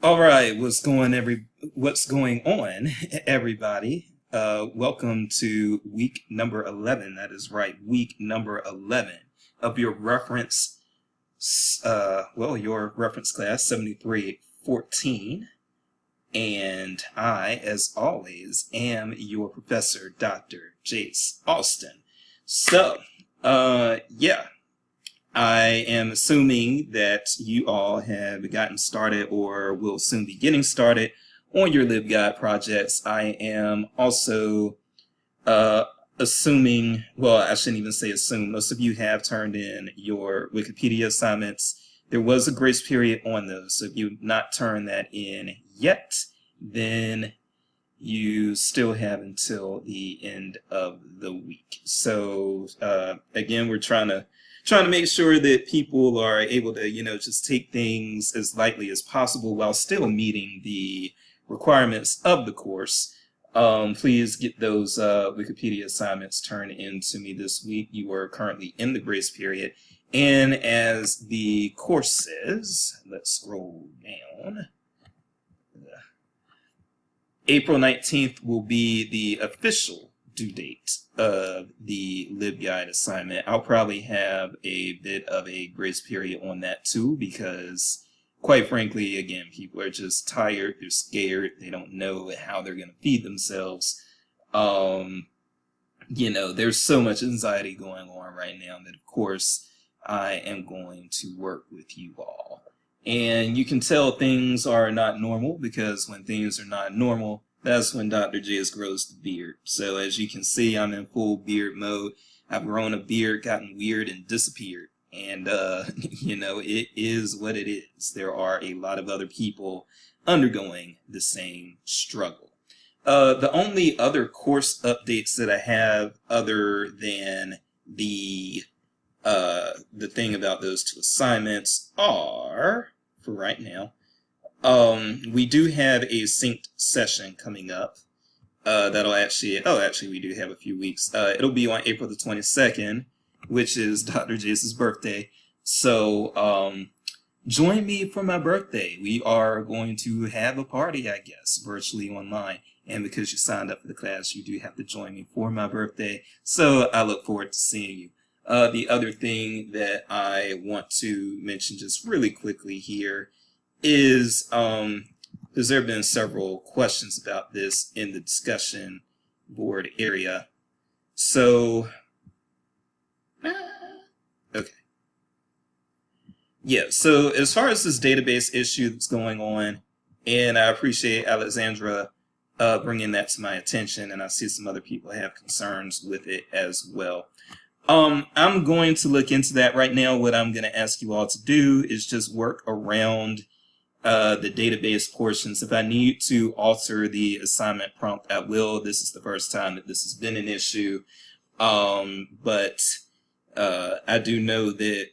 All right, what's going on, everybody? Welcome to week number 11. That is right, week number 11 of your your reference class 7314. And I, as always, am your professor, Dr. Jace Austin. So, yeah, I am assuming that you all have gotten started or will soon be getting started on your LibGuide projects. I am also assuming, well, I shouldn't even say assume, most of you have turned in your Wikipedia assignments. There was a grace period on those, so if you've not turned that in yet, then you still have until the end of the week. So again, we're trying to make sure that people are able to, just take things as lightly as possible while still meeting the requirements of the course. Please get those Wikipedia assignments turned in to me this week. You are currently in the grace period. And as the course says, let's scroll down. April 19th will be the official due date of the LibGuide assignment. I'll probably have a bit of a grace period on that too, because quite frankly, again, people are just tired, they're scared, they don't know how they're going to feed themselves. There's so much anxiety going on right now that, of course, I am going to work with you all. And you can tell things are not normal because when things are not normal, that's when Dr. Jace grows the beard. So as you can see, I'm in full beard mode. I've grown a beard, gotten weird, and disappeared. And, it is what it is. There are a lot of other people undergoing the same struggle. The only other course updates that I have other than the thing about those two assignments are, for right now, we do have a synced session coming up. That'll actually we do have a few weeks. It'll be on April the 22nd, which is Dr. Jace's birthday. So, join me for my birthday. We are going to have a party, I guess, virtually online. And because you signed up for the class, you do have to join me for my birthday. So I look forward to seeing you. The other thing that I want to mention just really quickly here is, because there have been several questions about this in the discussion board area. So, okay. Yeah, so as far as this database issue that's going on, and I appreciate Alexandra bringing that to my attention, and I see some other people have concerns with it as well. I'm going to look into that right now. What I'm going to ask you all to do is just work around the database portions. If I need to alter the assignment prompt, I will. This is the first time that this has been an issue. But I do know that,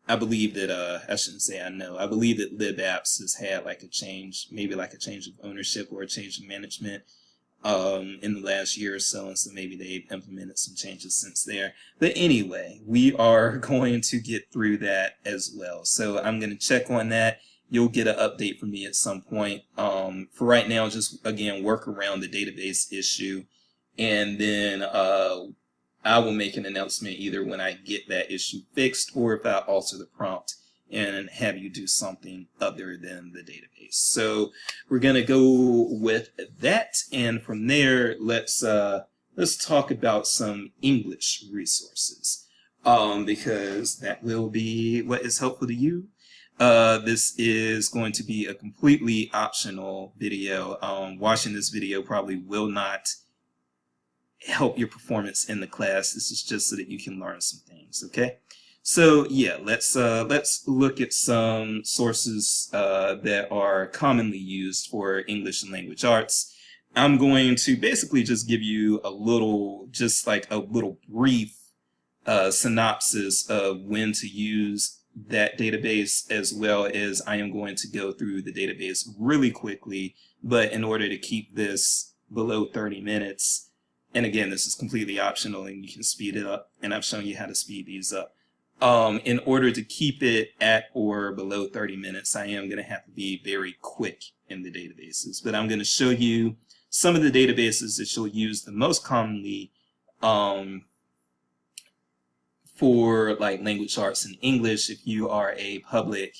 I believe that, I shouldn't say I know, I believe that LibApps has had like a change, maybe like a change of ownership or a change of management in the last year or so, and so maybe they've implemented some changes since there. But anyway, we are going to get through that as well. So I'm going to check on that. You'll get an update from me at some point. For right now, just again, work around the database issue, and then I will make an announcement either when I get that issue fixed or if I alter the prompt and have you do something other than the database. So we're going to go with that, and from there, let's talk about some English resources, because that will be what is helpful to you. This is going to be a completely optional video. Watching this video probably will not help your performance in the class. This is just so that you can learn some things, okay? So yeah, let's look at some sources that are commonly used for English and language arts. I'm going to basically just give you a little brief synopsis of when to use that database, as well as I am going to go through the database really quickly, but in order to keep this below 30 minutes, and again, this is completely optional and you can speed it up, and I've shown you how to speed these up. In order to keep it at or below 30 minutes, I am going to have to be very quick in the databases. But I'm going to show you some of the databases that you'll use the most commonly for like language arts and English if you are a public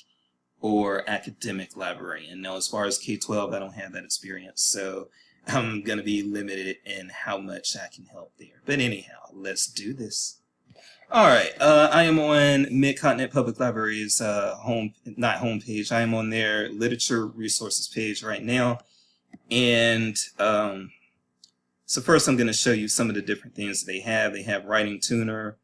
or academic librarian. Now, as far as K-12, I don't have that experience, so I'm going to be limited in how much I can help there. But anyhow, let's do this. All right, I am on Mid-Continent Public Library's not homepage. I am on their literature resources page right now. And so first I'm going to show you some of the different things that they have. They have Writing Tutor,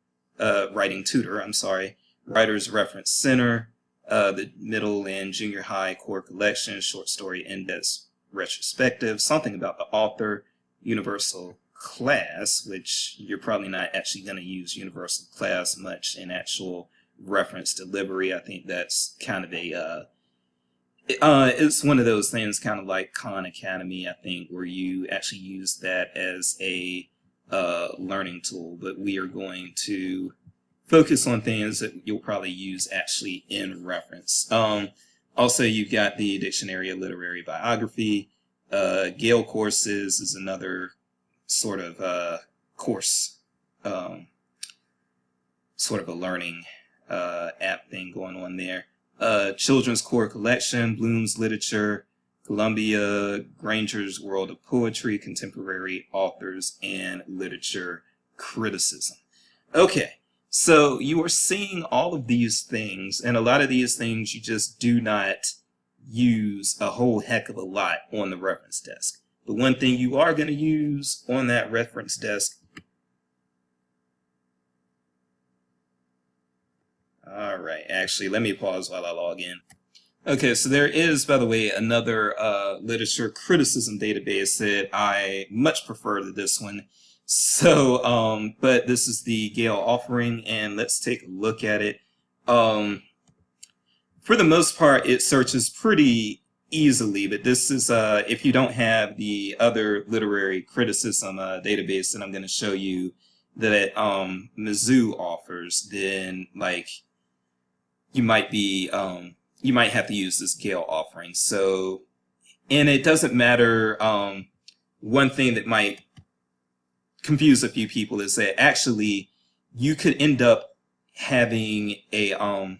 Writer's Reference Center, the middle and junior high core collection, short story index retrospective, something about the author, universal class, which you're probably not actually going to use universal class much in actual reference delivery. I think that's kind of a it's one of those things kind of like Khan Academy, I think, where you actually use that as a learning tool, but we are going to focus on things that you'll probably use actually in reference. Also, you've got the Dictionary of Literary Biography. Gale Courses is another sort of course, sort of a learning app thing going on there. Children's Core Collection, Bloom's Literature, Columbia, Granger's World of Poetry, Contemporary Authors, and Literature Criticism. Okay, so you are seeing all of these things, and a lot of these things you just do not use a whole heck of a lot on the reference desk. The one thing you are going to use on that reference desk. All right, actually, let me pause while I log in. Okay, so there is, by the way, another literature criticism database that I much prefer to this one. So, but this is the Gale offering, and let's take a look at it. For the most part, it searches pretty easily, but this is, if you don't have the other literary criticism database that I'm going to show you that Mizzou offers, then like you might be, you might have to use this Gale offering. So, and it doesn't matter, one thing that might confuse a few people is that actually you could end up having a,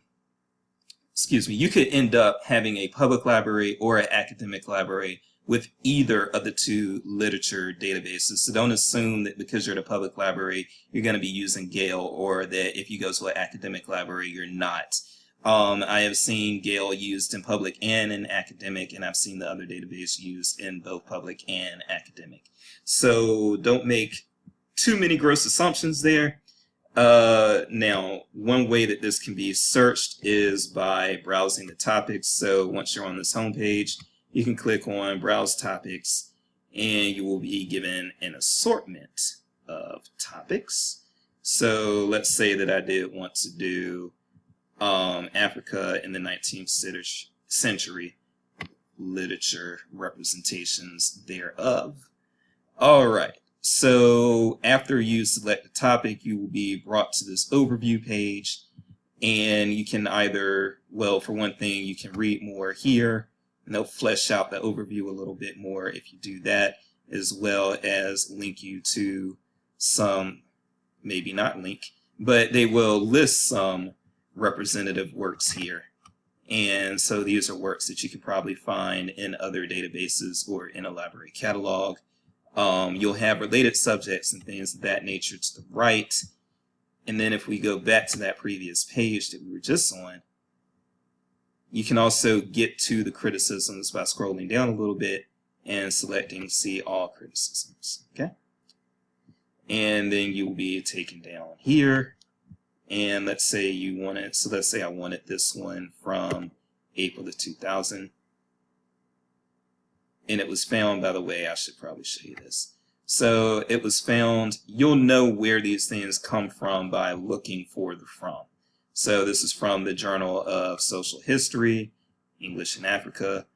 you could end up having a public library or an academic library with either of the two literature databases. So don't assume that because you're at a public library, you're going to be using Gale, or that if you go to an academic library, you're not. I have seen Gale used in public and in academic, and I've seen the other database used in both public and academic. So don't make too many gross assumptions there. Now, one way that this can be searched is by browsing the topics. So once you're on this homepage, you can click on Browse Topics, and you will be given an assortment of topics. So let's say that I did want to do Africa in the 19th century, literature representations thereof. All right. So after you select the topic, you will be brought to this overview page, and you can either, well, for one thing, you can read more here, and they'll flesh out the overview a little bit more if you do that, as well as link you to some, maybe not link, but they will list some representative works here. And so these are works that you could probably find in other databases or in a library catalog. You'll have related subjects and things of that nature to the right. And then if we go back to that previous page that we were just on, you can also get to the criticisms by scrolling down a little bit and selecting See All Criticisms. Okay? And then you will be taken down here. And let's say you wanted, so let's say I wanted this one from April of 2000. And it was found, by the way, I should probably show you this. So it was found, you'll know where these things come from by looking for the from. So this is from the Journal of Social History, English in Africa.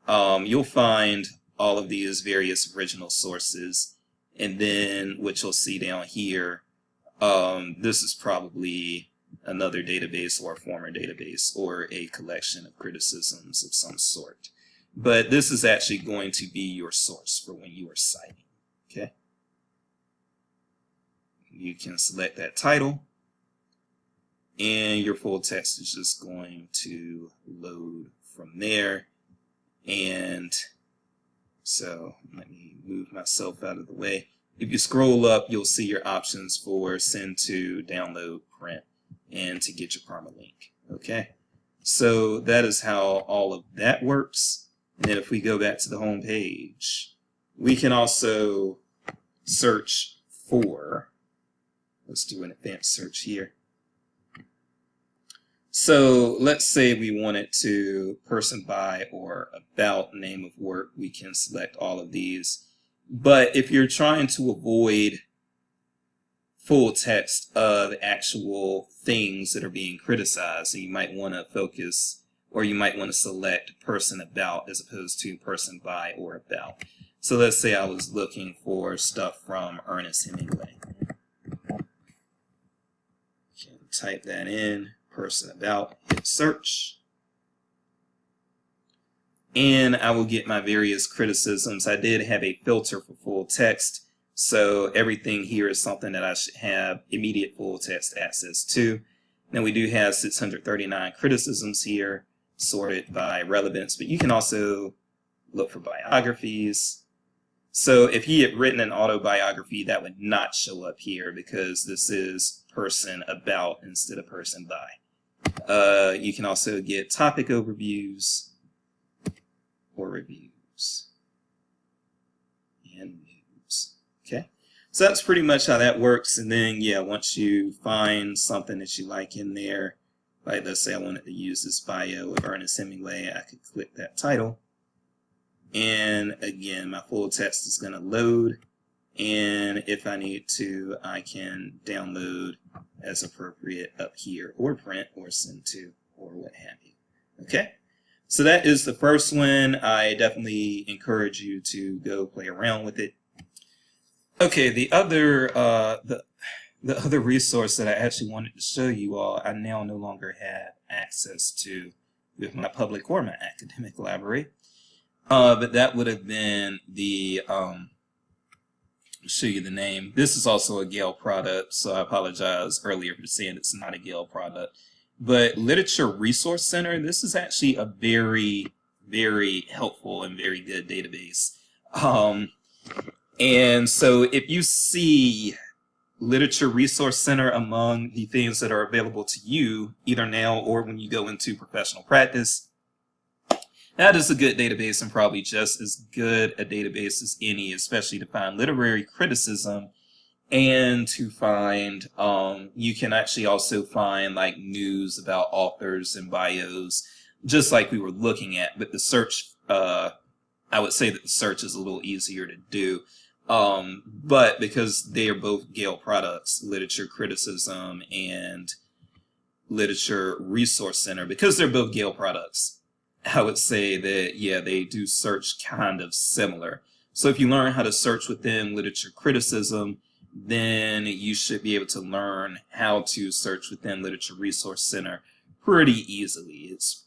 You'll find all of these various original sources. And then what you'll see down here, this is probably another database or a former database or a collection of criticisms of some sort. But this is actually going to be your source for when you are citing. Okay. You can select that title, and your full text is just going to load from there. And so let me move myself out of the way. If you scroll up, you'll see your options for send to, download, print, and to get your permalink. Okay, so that is how all of that works. And then if we go back to the home page, we can also search for, let's do an advanced search here. So let's say we wanted to person by or about, name of work. We can select all of these. But if you're trying to avoid full text of actual things that are being criticized, you might want to focus, or you might want to select person about as opposed to person by or about. So let's say I was looking for stuff from Ernest Hemingway. You can type that in. Person about, hit search, and I will get my various criticisms. I did have a filter for full text, so everything here is something that I should have immediate full text access to. Now we do have 639 criticisms here, sorted by relevance, but you can also look for biographies. So if he had written an autobiography, that would not show up here because this is person about instead of person by. You can also get topic overviews or reviews and news. Okay, so that's pretty much how that works. And then, yeah, once you find something that you like in there, like let's say I wanted to use this bio of Ernest Hemingway, I could click that title. And again, my full text is going to load. And if I need to, I can download as appropriate up here, or print, or send to, or what have you. Okay, so that is the first one. I definitely encourage you to go play around with it. Okay, the other resource that I actually wanted to show you all, I now no longer have access to with my public or my academic library. But that would have been the show you the name. This is also a Gale product, so I apologize earlier for saying it's not a Gale product. But Literature Resource Center, this is actually a very, very helpful and very good database. And so if you see Literature Resource Center among the things that are available to you, either now or when you go into professional practice, that is a good database and probably just as good a database as any, especially to find literary criticism and to find, you can actually also find like news about authors and bios, just like we were looking at, but the search, I would say that the search is a little easier to do. But because they are both Gale products, Literature Criticism and Literature Resource Center, because they're both Gale products, I would say that, yeah, they do search kind of similar. So if you learn how to search within literature criticism, then you should be able to learn how to search within Literature Resource Center pretty easily. It's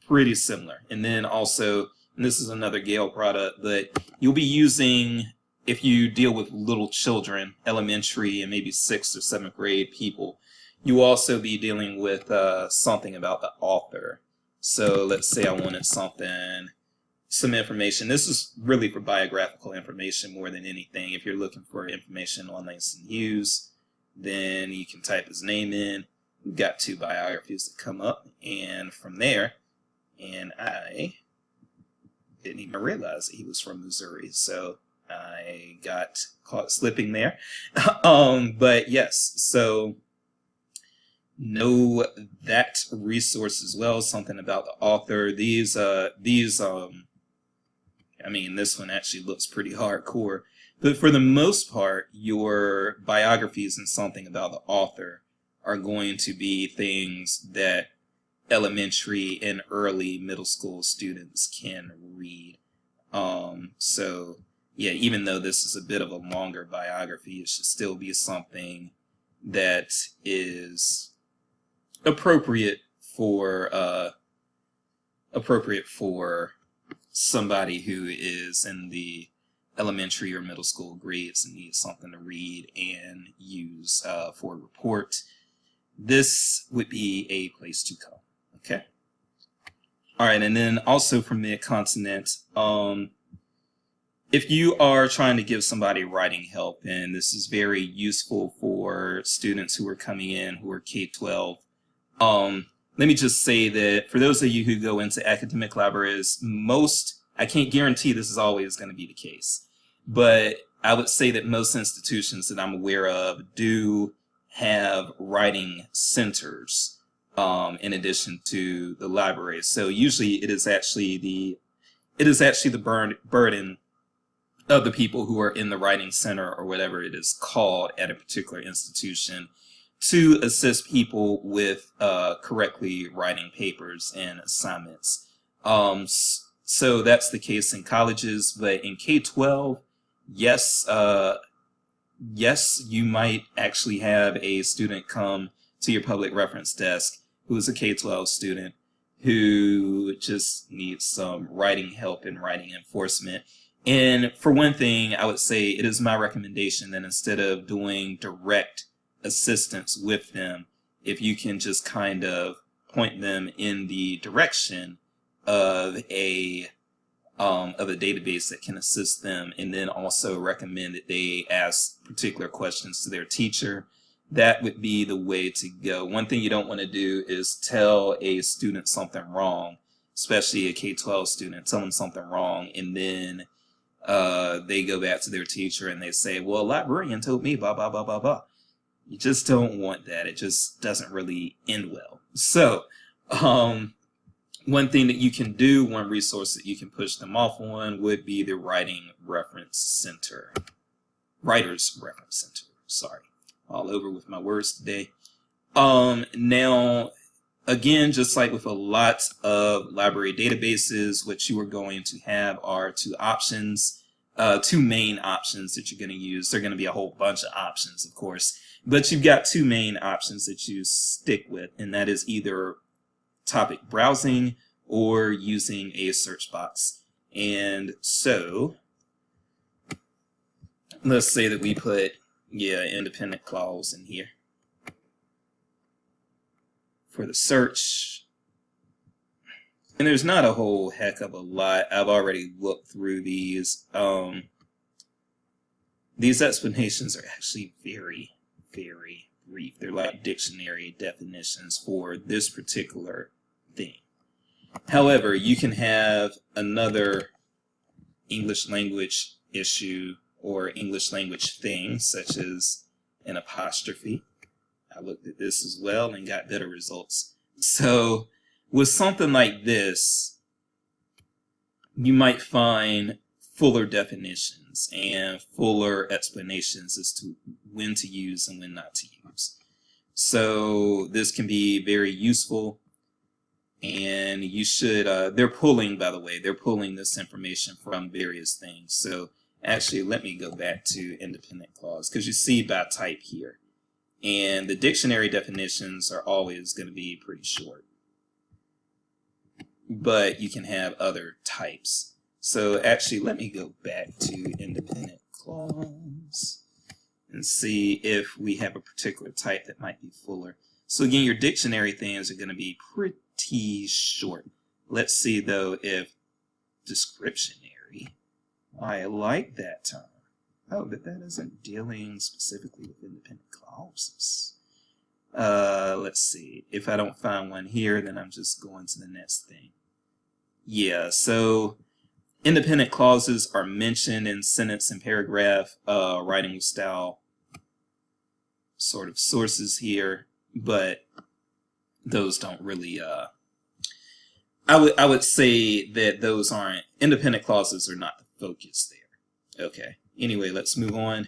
pretty similar. And then also, and this is another Gale product, but you'll be using, if you deal with little children, elementary and maybe 6th or 7th grade people, you will also be dealing with something about the author. So let's say I wanted some information. This is really for biographical information more than anything. If you're looking for information on Langston Hughes, then you can type his name in. We've got 2 biographies that come up, and from there, and I didn't even realize that he was from Missouri, so I got caught slipping there. But yes, so know that resource as well, something about the author. I mean, this one actually looks pretty hardcore, but for the most part, your biographies and something about the author are going to be things that elementary and early middle school students can read. So yeah, even though this is a bit of a longer biography, it should still be something that is appropriate for appropriate for somebody who is in the elementary or middle school grades and needs something to read and use for a report. This would be a place to go. Okay. All right, and then also for mid-continent, if you are trying to give somebody writing help, and this is very useful for students who are coming in who are K-12, let me just say that for those of you who go into academic libraries, I can't guarantee this is always going to be the case, but I would say that most institutions that I'm aware of do have writing centers in addition to the library. So usually it is actually the burden of the people who are in the writing center or whatever it is called at a particular institution to assist people with correctly writing papers and assignments. So that's the case in colleges, but in K-12, yes, yes, you might actually have a student come to your public reference desk who is a K-12 student who just needs some writing help and writing enforcement. And for one thing, I would say it is my recommendation that instead of doing direct assistance with them, if you can just kind of point them in the direction of a database that can assist them, and then also recommend that they ask particular questions to their teacher, that would be the way to go. One thing you don't want to do is tell a student something wrong, especially a K-12 student, tell them something wrong, and then they go back to their teacher and they say, well, a librarian told me blah, blah, blah, blah, blah. You just don't want that. It just doesn't really end well. So one thing that you can do, one resource that you can push them off on would be the Writing Reference Center. Writers Reference Center, sorry. All over with my words today. Now, again, just like with a lot of library databases, what you are going to have are two main options that you're going to use. There are going to be a whole bunch of options, of course, but you've got two main options that you stick with, and that is either topic browsing or using a search box. And so let's say that we put independent clause in here for the search. And there's not a whole heck of a lot. I've already looked through these. These explanations are actually very, very brief. They're like dictionary definitions for this particular thing. However, you can have another English language issue or English language thing, such as an apostrophe. I looked at this as well and got better results. So with something like this, you might find fuller definitions and fuller explanations as to when to use and when not to use. So this can be very useful, and you should, they're pulling, by the way, they're pulling this information from various things. So actually, let me go back to independent clause, because you see by type here. And the dictionary definitions are always going to be pretty short. But you can have other types. So actually, let me go back to independent clause and see if we have a particular type that might be fuller. So again, your dictionary things are going to be pretty short. Let's see, though, if descriptionary. I like that term. Oh, but that isn't dealing specifically with independent clauses. Let's see. If I don't find one here, then I'm just going to the next thing. Yeah, so independent clauses are mentioned in sentence and paragraph writing style sort of sources here, but those don't really I would say that those aren't, independent clauses are not the focus there. Okay, anyway, let's move on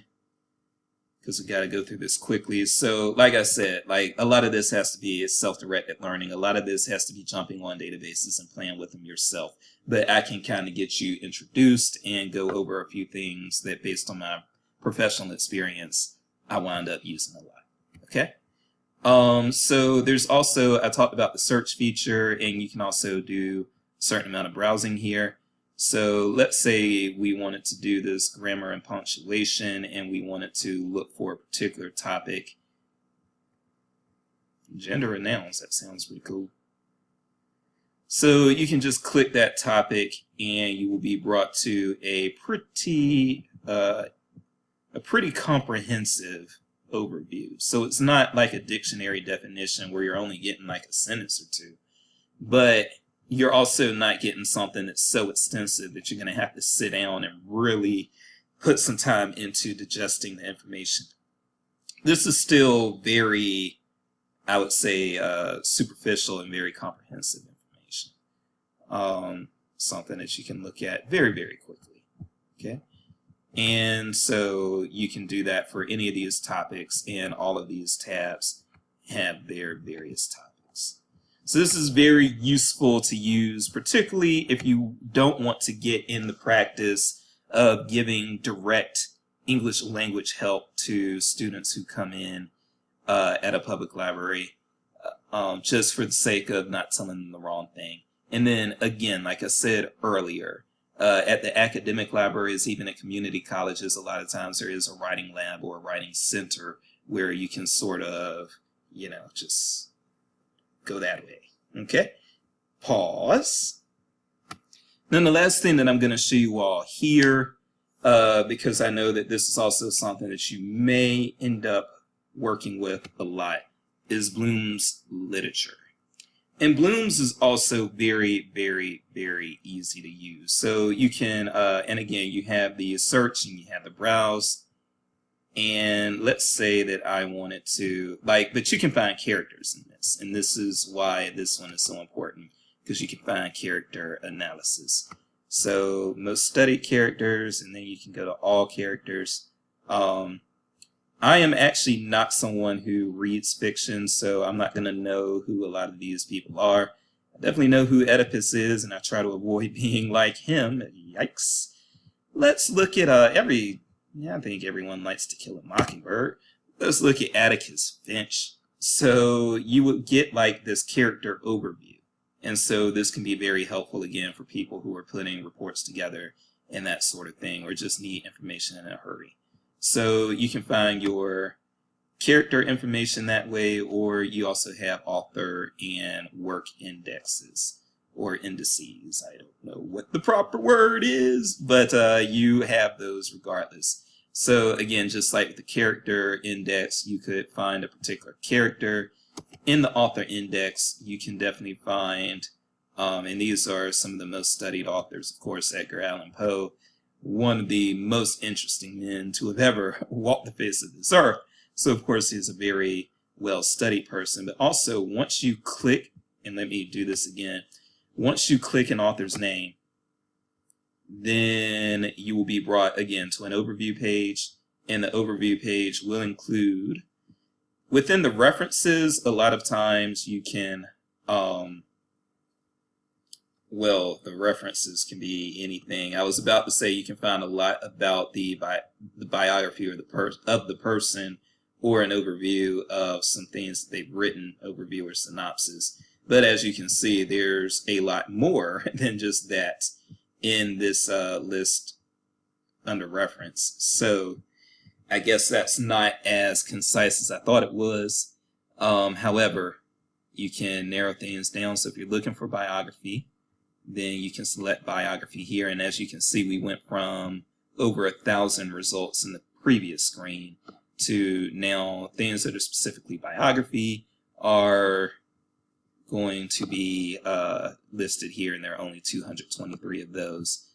because we got to go through this quickly. So like I said, like a lot of this has to be self-directed learning. A lot of this has to be jumping on databases and playing with them yourself. But I can kind of get you introduced and go over a few things that, based on my professional experience, I wound up using a lot. Okay? So there's also, I talked about the search feature, and you can also do a certain amount of browsing here. So let's say we wanted to do this grammar and punctuation, and we wanted to look for a particular topic. Gender and nouns, that sounds pretty cool. So you can just click that topic, and you will be brought to a pretty comprehensive overview. So it's not like a dictionary definition where you're only getting like a sentence or two, but you're also not getting something that's so extensive that you're going to have to sit down and really put some time into digesting the information. This is still very, I would say, superficial and very comprehensive information. Something that you can look at very, very quickly. Okay. And so you can do that for any of these topics, and all of these tabs have their various topics. So this is very useful to use, particularly if you don't want to get in the practice of giving direct English language help to students who come in at a public library, just for the sake of not telling them the wrong thing. And then again, like I said earlier, at the academic libraries, even at community colleges, a lot of times there is a writing lab or a writing center where you can sort of, just go that way. Okay? Pause. Then the last thing that I'm going to show you all here, because I know that this is also something that you may end up working with a lot, is Bloom's literature. And Bloom's is also very, very, very easy to use. So you can, and again, you have the search and you have the browse. And let's say that I wanted to, but you can find characters in this. And this is why this one is so important, because you can find character analysis. So most studied characters, and then you can go to all characters. I am actually not someone who reads fiction, so I'm not going to know who a lot of these people are. I definitely know who Oedipus is, and I try to avoid being like him. Yikes. Let's look at I think everyone likes To Kill a Mockingbird. Let's look at Atticus Finch. So you would get like this character overview. And so this can be very helpful, again, for people who are putting reports together and that sort of thing, or just need information in a hurry. So you can find your character information that way, or you also have author and work indexes or indices. I don't know what the proper word is, but you have those regardless. So again, just like the character index, you could find a particular character. In the author index, you can definitely find, and these are some of the most studied authors, of course, Edgar Allan Poe, one of the most interesting men to have ever walked the face of this earth. So of course he's a very well-studied person, but also once you click, and let me do this again, once you click an author's name, then you will be brought again to an overview page, and the overview page will include, within the references, a lot of times you can well, the references can be anything. I was about to say you can find a lot about the biography of the person, or an overview of some things that they've written, overview or synopsis. But as you can see, there's a lot more than just that in this list under reference. So I guess that's not as concise as I thought it was. However, you can narrow things down. So if you're looking for biography, then you can select biography here. And as you can see, we went from over 1,000 results in the previous screen to now things that are specifically biography are going to be listed here, and there are only 223 of those.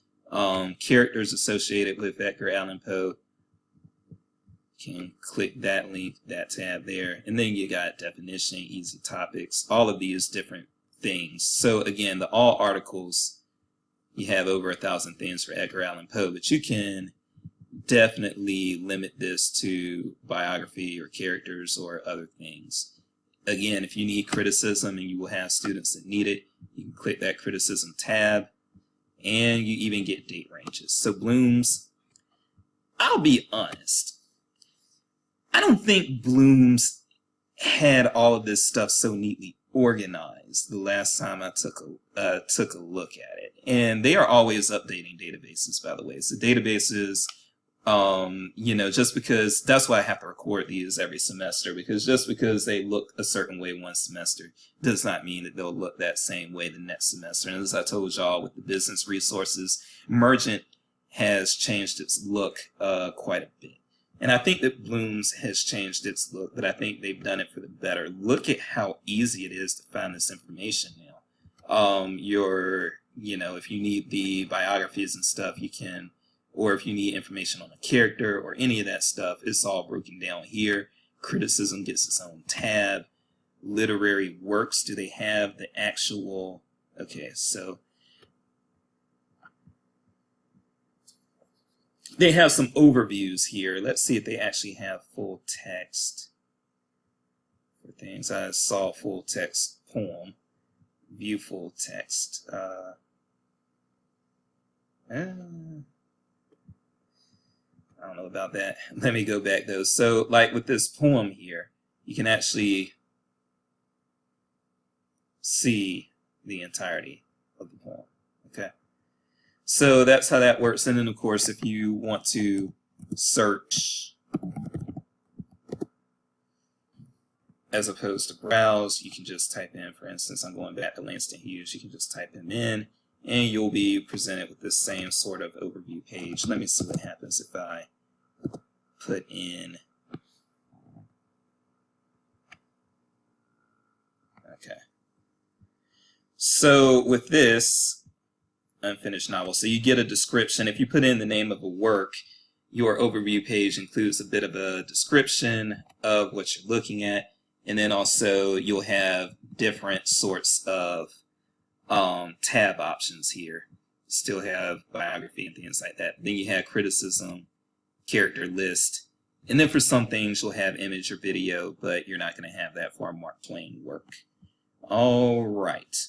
Characters associated with Edgar Allan Poe, you can click that link, that tab there, and then you got definition, easy topics, all of these different things. So again, the all articles, you have over 1,000 things for Edgar Allan Poe, but you can definitely limit this to biography or characters or other things. Again, if you need criticism, and you will have students that need it, you can click that criticism tab, and you even get date ranges. So Bloom's, I'll be honest, I don't think Bloom's had all of this stuff so neatly organized the last time I took a look at it. And they are always updating databases, by the way. So databases, you know, just because that's why I have to record these every semester, because just because they look a certain way one semester does not mean that they'll look that same way the next semester. And as I told y'all with the business resources, Mergent has changed its look quite a bit. And I think that Bloom's has changed its look, but I think they've done it for the better. Look at how easy it is to find this information now. You know, if you need the biographies and stuff, you can, or if you need information on a character or any of that stuff, it's all broken down here. Criticism gets its own tab. Literary works, do they have the actual, okay, so they have some overviews here. Let's see if they actually have full text for things. I saw full text poem, view full text. I don't know about that. Let me go back though. So like with this poem here, you can actually see the entirety of the poem. Okay. So that's how that works. And then of course, if you want to search as opposed to browse, you can just type in, for instance, I'm going back to Langston Hughes, you can just type him in and you'll be presented with this same sort of overview page. Let me see what happens if I put in, okay. So with this unfinished novel, so you get a description. If you put in the name of a work, your overview page includes a bit of a description of what you're looking at, and then also you'll have different sorts of tab options here. Still have biography and things like that. Then you have criticism, character list, and then for some things you'll have image or video, but you're not going to have that for a Mark Twain work. All right.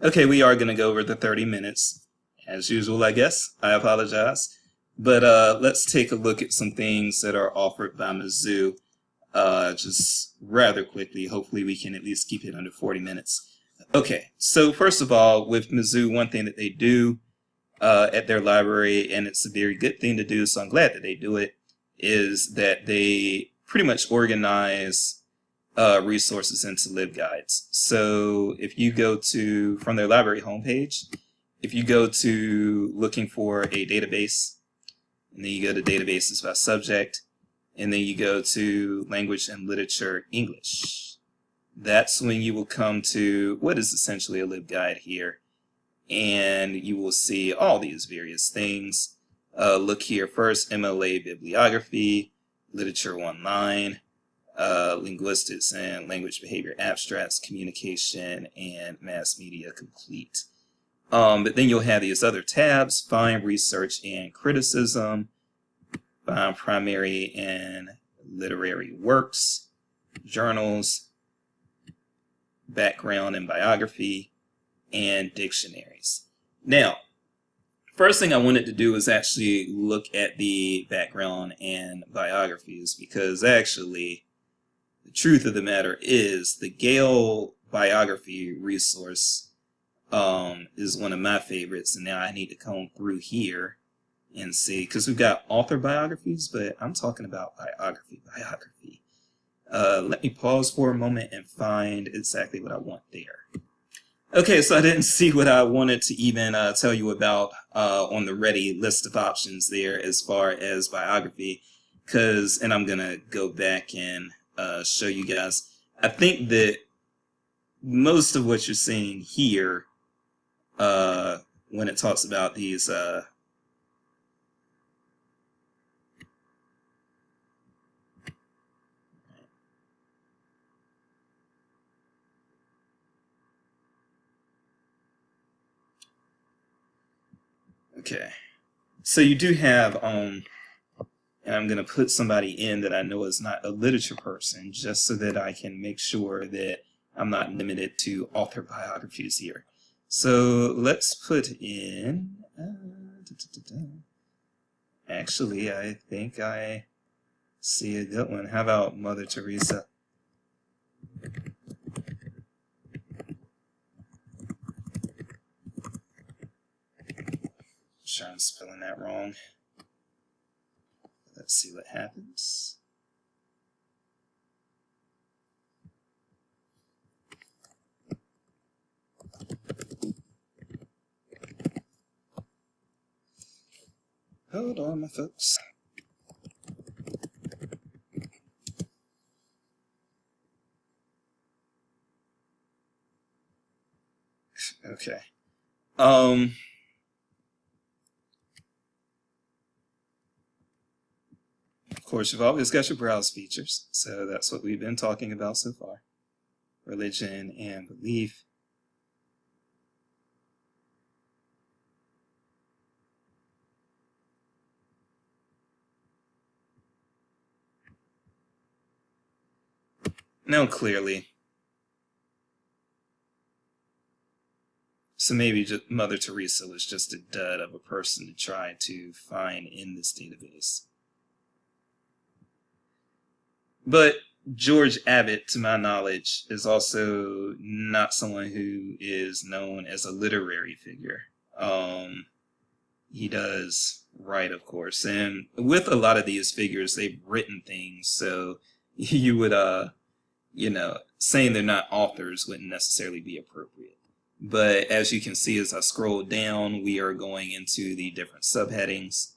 Okay, we are going to go over the 30 minutes as usual, I guess. I apologize. But let's take a look at some things that are offered by Mizzou just rather quickly. Hopefully we can at least keep it under 40 minutes. Okay, so first of all, with Mizzou, one thing that they do at their library, and it's a very good thing to do, so I'm glad that they do it, is that they pretty much organize resources into LibGuides. So if you go to, from their library homepage, if you go to looking for a database, and then you go to databases by subject, and then you go to language and literature English, that's when you will come to what is essentially a LibGuide here. And you will see all these various things. Look here first, MLA bibliography, literature online, linguistics and language behavior abstracts, communication, and mass media complete. But then you'll have these other tabs, find research and criticism, find primary and literary works, journals, background and biography, and dictionaries. Now, first thing I wanted to do is actually look at the background and biographies, because actually the truth of the matter is the Gale biography resource is one of my favorites, and now I need to comb through here and see, because we've got author biographies, but I'm talking about biography. Let me pause for a moment and find exactly what I want there. Okay, so I didn't see what I wanted to even tell you about on the ready list of options there as far as biography, and I'm gonna go back and show you guys. I think that most of what you're seeing here when it talks about these okay, so you do have and I'm going to put somebody in that I know is not a literature person, just so that I can make sure that I'm not limited to author biographies here. So let's put in, actually, I think I see a good one. How about Mother Teresa? Sure, I'm spelling that wrong. Let's see what happens. Hold on, my folks. Okay. Of course, you've always got your browse features, so that's what we've been talking about so far. Religion and belief. Now, clearly, so maybe just Mother Teresa was just a dud of a person to try to find in this database. But George Abbott, to my knowledge, is also not someone who is known as a literary figure. He does write, of course, and with a lot of these figures, they've written things, so you would, saying they're not authors wouldn't necessarily be appropriate. But as you can see, as I scroll down, we are going into the different subheadings.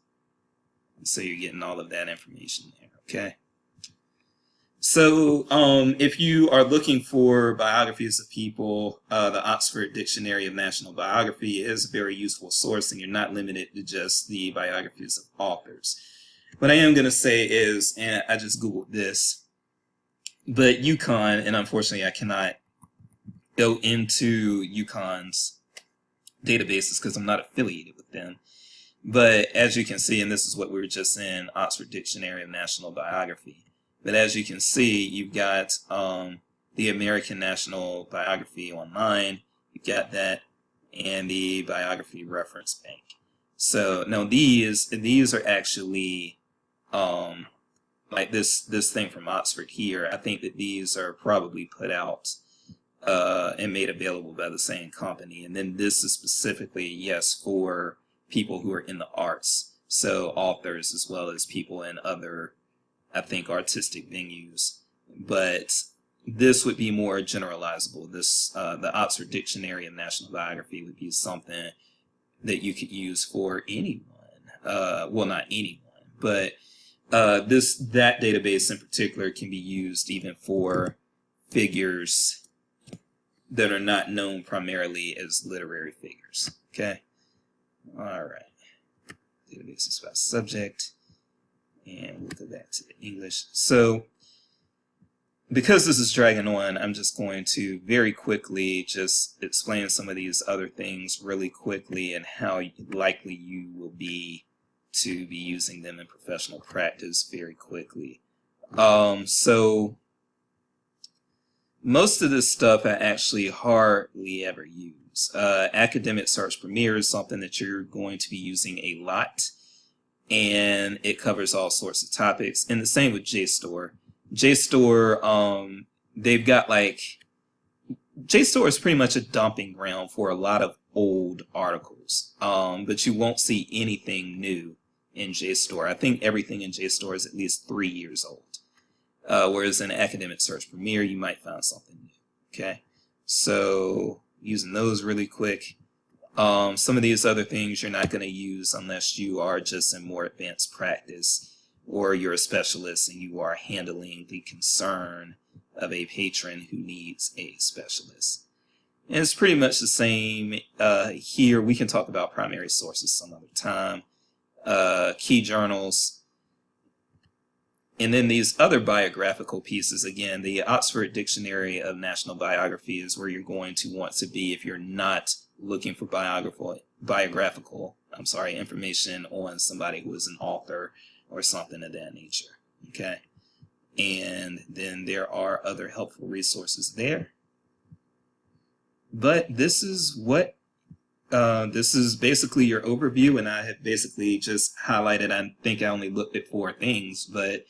So you're getting all of that information there, okay? So if you are looking for biographies of people, the Oxford Dictionary of National Biography is a very useful source, and you're not limited to just the biographies of authors. What I am going to say is, and I just Googled this, but UConn, and unfortunately I cannot go into UConn's databases because I'm not affiliated with them. But as you can see, and this is what we were just in, Oxford Dictionary of National Biography. But as you can see, you've got the American National Biography Online, you've got that, and the Biography Reference Bank. So now these are actually like this thing from Oxford here. I think that these are probably put out and made available by the same company. And then this is specifically, yes, for people who are in the arts, so authors as well as people in other, I think, artistic venues. But this would be more generalizable. This the Oxford Dictionary of National Biography would be something that you could use for anyone. Well, not anyone, but that database in particular can be used even for figures that are not known primarily as literary figures. Okay. All right. Databases by subject. And we'll go back to the English. So because this is dragging on, I'm just going to very quickly just explain some of these other things really quickly and how likely you will be to be using them in professional practice very quickly. So most of this stuff I actually hardly ever use. Academic Search Premier is something that you're going to be using a lot, and it covers all sorts of topics. And the same with JSTOR. JSTOR, they've got JSTOR is pretty much a dumping ground for a lot of old articles, but you won't see anything new in JSTOR. I think everything in JSTOR is at least 3 years old. Whereas in Academic Search Premier, you might find something new. Okay, so using those really quick. Some of these other things you're not going to use unless you are just in more advanced practice, or you're a specialist and you are handling the concern of a patron who needs a specialist. And it's pretty much the same here. We can talk about primary sources some other time. Key journals. And then these other biographical pieces, again, the Oxford Dictionary of National Biography is where you're going to want to be if you're not looking for biographical information on somebody who is an author or something of that nature. Okay. And then there are other helpful resources there. But this is what this is basically your overview, and I have basically just highlighted, I think I only looked at 4 things, but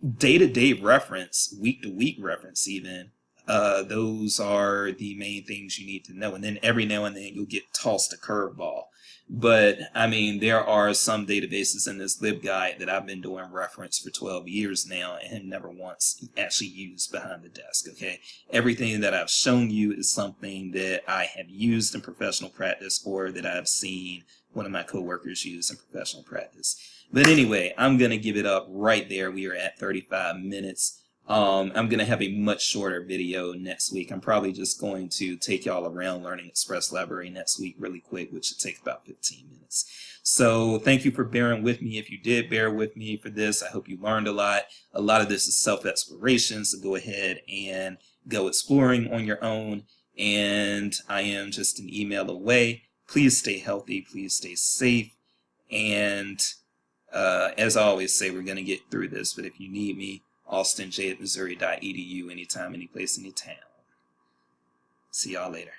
day-to-day reference, week-to-week reference even, those are the main things you need to know. And then every now and then you'll get tossed a curveball. But I mean, there are some databases in this LibGuide that I've been doing reference for 12 years now and never once actually used behind the desk, okay? Everything that I've shown you is something that I have used in professional practice or that I've seen one of my coworkers use in professional practice. But anyway, I'm going to give it up right there. We are at 35 minutes. I'm going to have a much shorter video next week. I'm probably just going to take y'all around Learning Express Library next week really quick, which should take about 15 minutes. So thank you for bearing with me. If you did bear with me for this, I hope you learned a lot. A lot of this is self-exploration, so go ahead and go exploring on your own. And I am just an email away. Please stay healthy. Please stay safe. And as I always say, we're going to get through this, but if you need me, austinj@missouri.edu anytime, any place, any town. See y'all later.